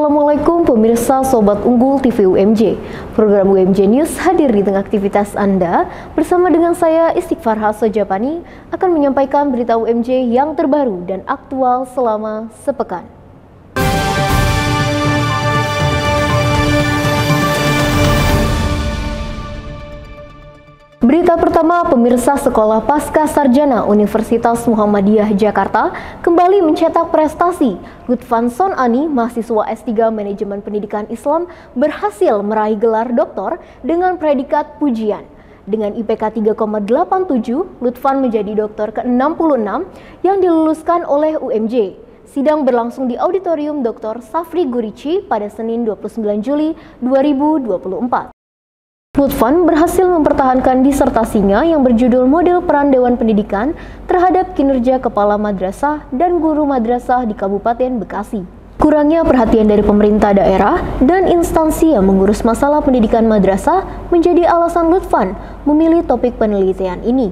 Assalamualaikum pemirsa Sobat Unggul TV UMJ. Program UMJ News hadir di tengah aktivitas Anda. Bersama dengan saya Istighfar Hasojapani akan menyampaikan berita UMJ yang terbaru dan aktual selama sepekan. Berita pertama, pemirsa Sekolah Pasca Sarjana Universitas Muhammadiyah Jakarta kembali mencetak prestasi. Lutfan Sonani, mahasiswa S3 Manajemen Pendidikan Islam, berhasil meraih gelar doktor dengan predikat pujian. Dengan IPK 3,87, Lutfan menjadi doktor ke-66 yang diluluskan oleh UMJ. Sidang berlangsung di Auditorium Dr. Safri Gurici pada Senin 29 Juli 2024. Lutfan berhasil mempertahankan disertasinya yang berjudul Model Peran Dewan Pendidikan terhadap kinerja kepala madrasah dan guru madrasah di Kabupaten Bekasi. Kurangnya perhatian dari pemerintah daerah dan instansi yang mengurus masalah pendidikan madrasah menjadi alasan Lutfan memilih topik penelitian ini.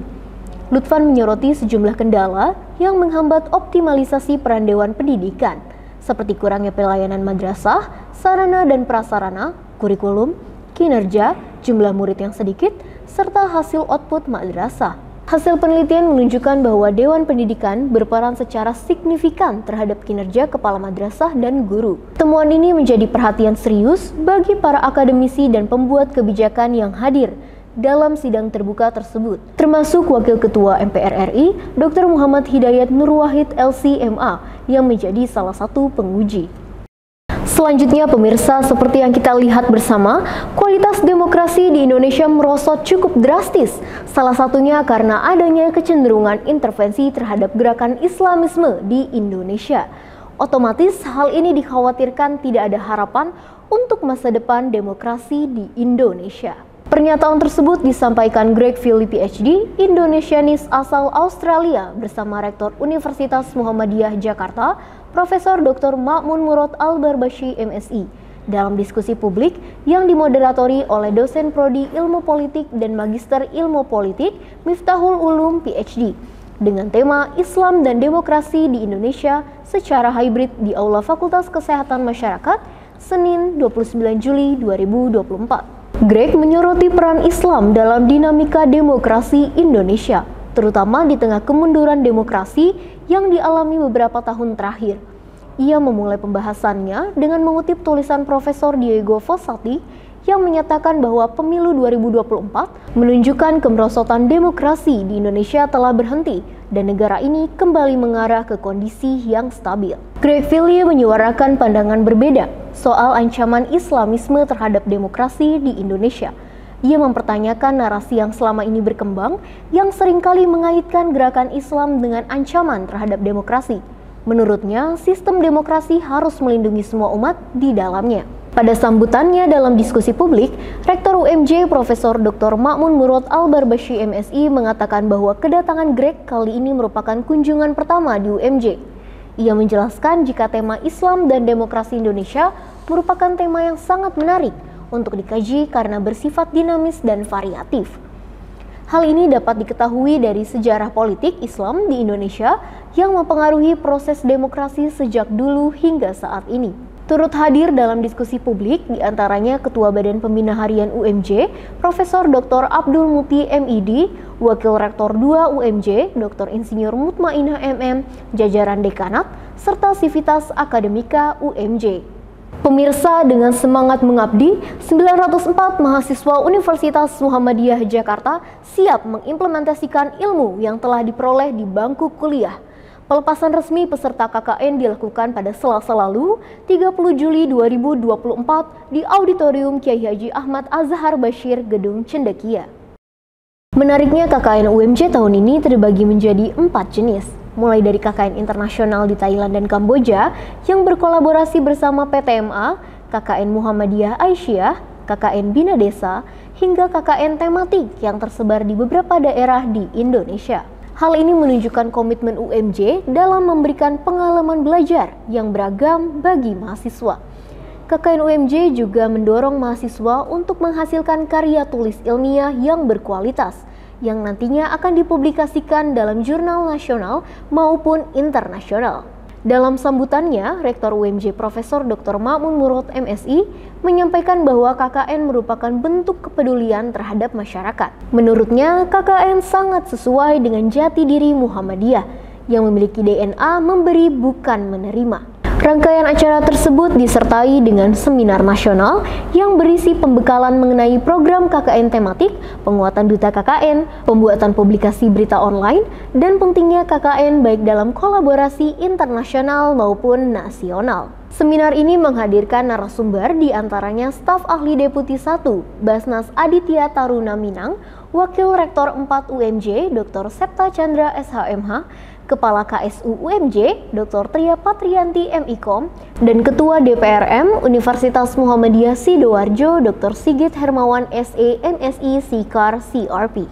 Lutfan menyoroti sejumlah kendala yang menghambat optimalisasi peran Dewan Pendidikan, seperti kurangnya pelayanan madrasah, sarana dan prasarana, kurikulum, kinerja, jumlah murid yang sedikit, serta hasil output madrasah. Hasil penelitian menunjukkan bahwa Dewan Pendidikan berperan secara signifikan terhadap kinerja kepala madrasah dan guru. Temuan ini menjadi perhatian serius bagi para akademisi dan pembuat kebijakan yang hadir dalam sidang terbuka tersebut, termasuk Wakil Ketua MPR RI, Dr. Muhammad Hidayat Nur Wahid LC.MA, yang menjadi salah satu penguji. Selanjutnya pemirsa, seperti yang kita lihat bersama, kualitas demokrasi di Indonesia merosot cukup drastis. Salah satunya karena adanya kecenderungan intervensi terhadap gerakan Islamisme di Indonesia. Otomatis hal ini dikhawatirkan tidak ada harapan untuk masa depan demokrasi di Indonesia. Pernyataan tersebut disampaikan Greg Philly PhD, Indonesianis asal Australia, bersama Rektor Universitas Muhammadiyah Jakarta, Profesor Dr. Ma'mun Murad Al-Barbashi MSI, dalam diskusi publik yang dimoderatori oleh dosen Prodi Ilmu Politik dan Magister Ilmu Politik Miftahul Ulum PhD, dengan tema Islam dan Demokrasi di Indonesia secara hybrid di Aula Fakultas Kesehatan Masyarakat, Senin 29 Juli 2024. Greg menyoroti peran Islam dalam dinamika demokrasi Indonesia, terutama di tengah kemunduran demokrasi yang dialami beberapa tahun terakhir. Ia memulai pembahasannya dengan mengutip tulisan Profesor Diego Fossati yang menyatakan bahwa pemilu 2024 menunjukkan kemerosotan demokrasi di Indonesia telah berhenti dan negara ini kembali mengarah ke kondisi yang stabil. Greg Philly menyuarakan pandangan berbeda soal ancaman Islamisme terhadap demokrasi di Indonesia. Ia mempertanyakan narasi yang selama ini berkembang yang seringkali mengaitkan gerakan Islam dengan ancaman terhadap demokrasi. Menurutnya, sistem demokrasi harus melindungi semua umat di dalamnya. Pada sambutannya dalam diskusi publik, Rektor UMJ Profesor Dr. Ma'mun Murad Al-Barbashi MSI mengatakan bahwa kedatangan Greg kali ini merupakan kunjungan pertama di UMJ. Ia menjelaskan jika tema Islam dan demokrasi Indonesia merupakan tema yang sangat menarik untuk dikaji karena bersifat dinamis dan variatif. Hal ini dapat diketahui dari sejarah politik Islam di Indonesia yang mempengaruhi proses demokrasi sejak dulu hingga saat ini. Turut hadir dalam diskusi publik diantaranya Ketua Badan Pembina Harian UMJ, Profesor Dr. Abdul Muti MID, Wakil Rektor 2 UMJ, Dr. Insinyur Mutmainah MM, jajaran dekanat, serta Sivitas Akademika UMJ. Pemirsa, dengan semangat mengabdi, 904 mahasiswa Universitas Muhammadiyah Jakarta siap mengimplementasikan ilmu yang telah diperoleh di bangku kuliah. Pelepasan resmi peserta KKN dilakukan pada Selasa lalu, 30 Juli 2024 di Auditorium Kiai Haji Ahmad Azhar Bashir, Gedung Cendekia. Menariknya, KKN UMJ tahun ini terbagi menjadi 4 jenis, mulai dari KKN internasional di Thailand dan Kamboja yang berkolaborasi bersama PTMA, KKN Muhammadiyah Aisyah, KKN Bina Desa, hingga KKN tematik yang tersebar di beberapa daerah di Indonesia. Hal ini menunjukkan komitmen UMJ dalam memberikan pengalaman belajar yang beragam bagi mahasiswa. KKN UMJ juga mendorong mahasiswa untuk menghasilkan karya tulis ilmiah yang berkualitas, yang nantinya akan dipublikasikan dalam jurnal nasional maupun internasional. Dalam sambutannya, Rektor UMJ Profesor Dr. Ma'mun Murad MSI menyampaikan bahwa KKN merupakan bentuk kepedulian terhadap masyarakat. Menurutnya, KKN sangat sesuai dengan jati diri Muhammadiyah yang memiliki DNA memberi bukan menerima. Rangkaian acara tersebut disertai dengan seminar nasional yang berisi pembekalan mengenai program KKN tematik, penguatan duta KKN, pembuatan publikasi berita online, dan pentingnya KKN baik dalam kolaborasi internasional maupun nasional. Seminar ini menghadirkan narasumber diantaranya staf ahli Deputi 1, Basnas Aditya Taruna Minang, Wakil Rektor 4 UMJ, Dr. Septa Chandra SHMH, Kepala KSU UMJ, Dr. Tria Patrianti MIKOM, dan Ketua DPRM Universitas Muhammadiyah Sidoarjo, Dr. Sigit Hermawan SE MSI Sikar CRP.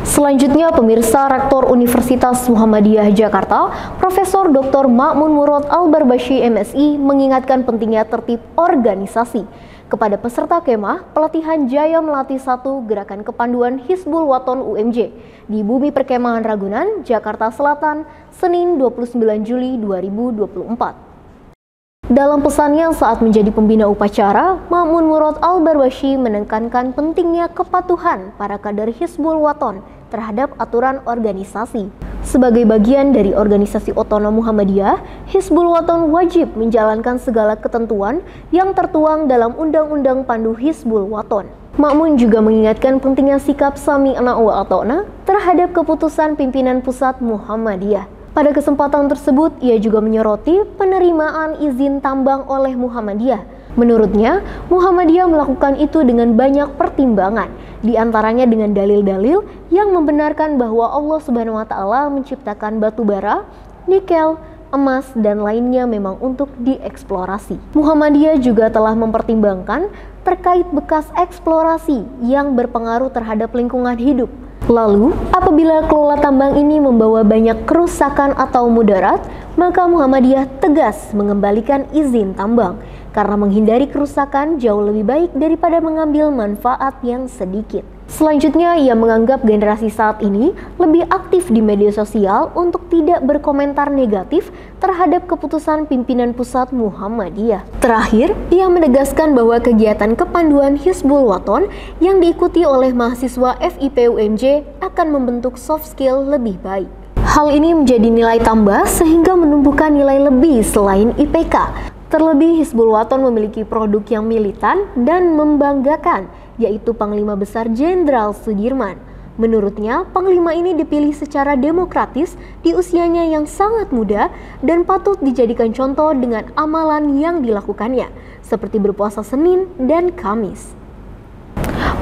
Selanjutnya, pemirsa, Rektor Universitas Muhammadiyah Jakarta, Profesor Dr. Ma'mun Murad Al-Barbashi MSI mengingatkan pentingnya tertib organisasi. Kepada peserta kemah, pelatihan Jaya Melati 1 Gerakan Kepanduan Hizbul Waton UMJ di Bumi Perkemahan Ragunan, Jakarta Selatan, Senin 29 Juli 2024. Dalam pesannya saat menjadi pembina upacara, Ma'mun Murad Al-Barbashi menekankan pentingnya kepatuhan para kader Hizbul Waton terhadap aturan organisasi. Sebagai bagian dari organisasi otonom Muhammadiyah, Hizbul Waton wajib menjalankan segala ketentuan yang tertuang dalam Undang-Undang Pandu Hizbul Waton. Ma'mun juga mengingatkan pentingnya sikap sami'na wa ata'na terhadap keputusan pimpinan pusat Muhammadiyah. Pada kesempatan tersebut, ia juga menyoroti penerimaan izin tambang oleh Muhammadiyah. Menurutnya, Muhammadiyah melakukan itu dengan banyak pertimbangan, di antaranya dengan dalil-dalil yang membenarkan bahwa Allah Subhanahu wa Ta'ala menciptakan batu bara, nikel, emas, dan lainnya memang untuk dieksplorasi. Muhammadiyah juga telah mempertimbangkan terkait bekas eksplorasi yang berpengaruh terhadap lingkungan hidup. Lalu, apabila kelola tambang ini membawa banyak kerusakan atau mudarat, maka Muhammadiyah tegas mengembalikan izin tambang, karena menghindari kerusakan jauh lebih baik daripada mengambil manfaat yang sedikit. Selanjutnya, ia menganggap generasi saat ini lebih aktif di media sosial untuk tidak berkomentar negatif terhadap keputusan pimpinan pusat Muhammadiyah. Terakhir, ia menegaskan bahwa kegiatan kepanduan Hizbul Waton yang diikuti oleh mahasiswa FIP UMJ akan membentuk soft skill lebih baik. Hal ini menjadi nilai tambah sehingga menumbuhkan nilai lebih selain IPK. Terlebih, Hizbul Waton memiliki produk yang militan dan membanggakan, yaitu Panglima Besar Jenderal Sudirman. Menurutnya, Panglima ini dipilih secara demokratis di usianya yang sangat muda dan patut dijadikan contoh dengan amalan yang dilakukannya, seperti berpuasa Senin dan Kamis.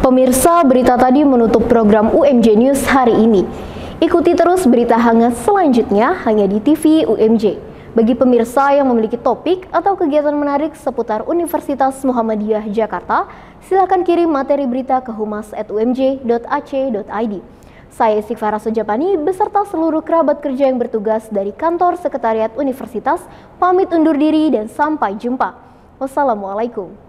Pemirsa, berita tadi menutup program UMJ News hari ini. Ikuti terus berita hangat selanjutnya hanya di TV UMJ. Bagi pemirsa yang memiliki topik atau kegiatan menarik seputar Universitas Muhammadiyah Jakarta, silakan kirim materi berita ke humas@umj.ac.id. Saya Istighfara Sujapani beserta seluruh kerabat kerja yang bertugas dari Kantor Sekretariat Universitas pamit undur diri dan sampai jumpa. Wassalamualaikum.